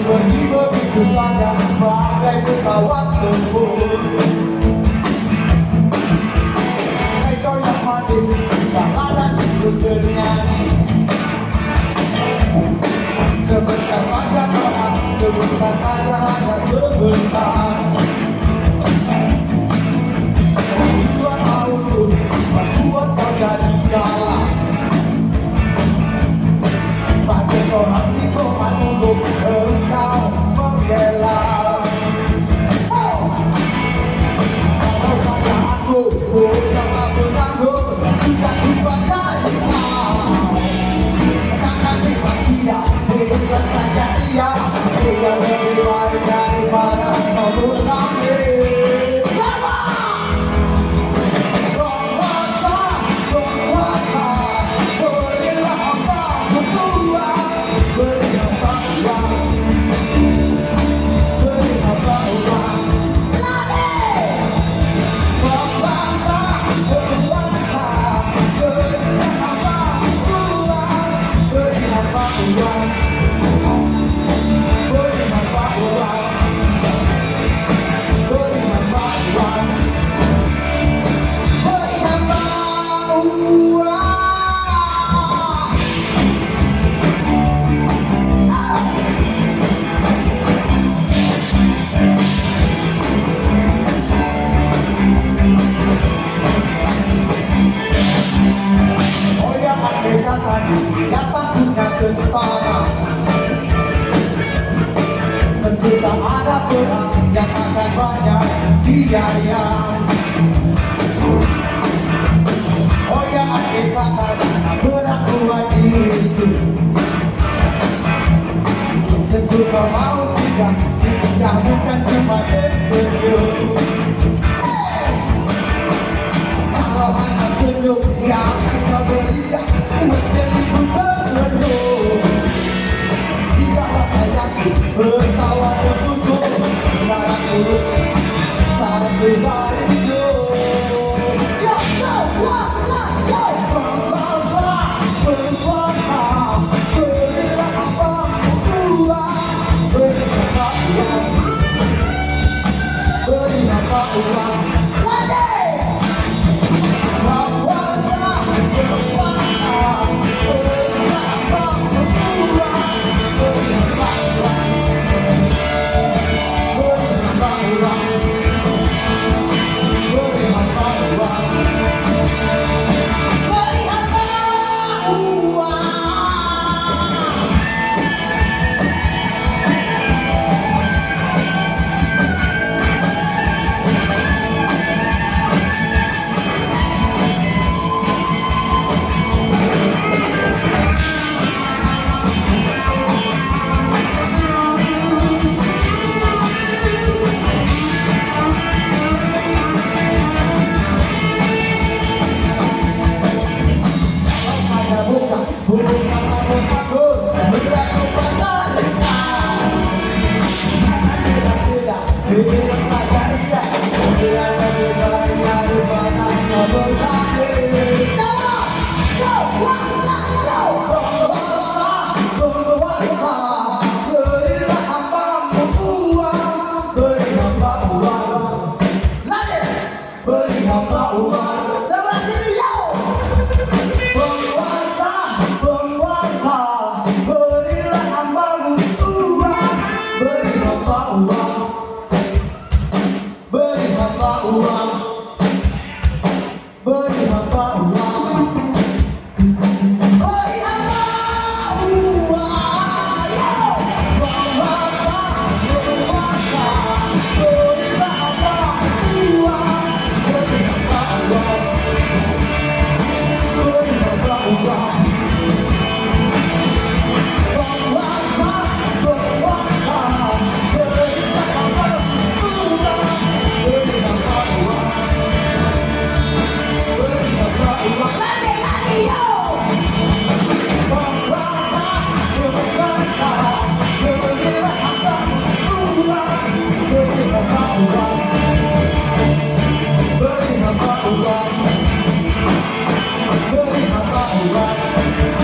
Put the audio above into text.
pergi begitu saja bagai pesawat tempur. Hai kau yang mati, jangan ikut bernyanyi. Sebentar saja doa, sebentar saja hanya sebentar. Tujuan aku membuat kau jadi kalah. Pakai orang itu menunggu engkau menggela. Kalau saja aku jangan menanggung, sudah dibaca kau. Jangan bilang dia, bilang saja dia. Dia lebih baik daripada kau menangis. Datang punya kepala. Tentu tak ada perang yang akan banyak biaya. Oh ya akhir kata perang dua itu. Tentu kau mau sudah bukan cuma senyum. Kalau hanya senyum yang kau berikan menjadi bersenyum. Tidaklah sayangku bertawa tertutup. Sekarang urut sampai hari hidup. Yo, yo, yo, yo, yo. Berbangsa, berkuasa, berilah apa uang. Berilah uang, berilah uang. Beri apa uang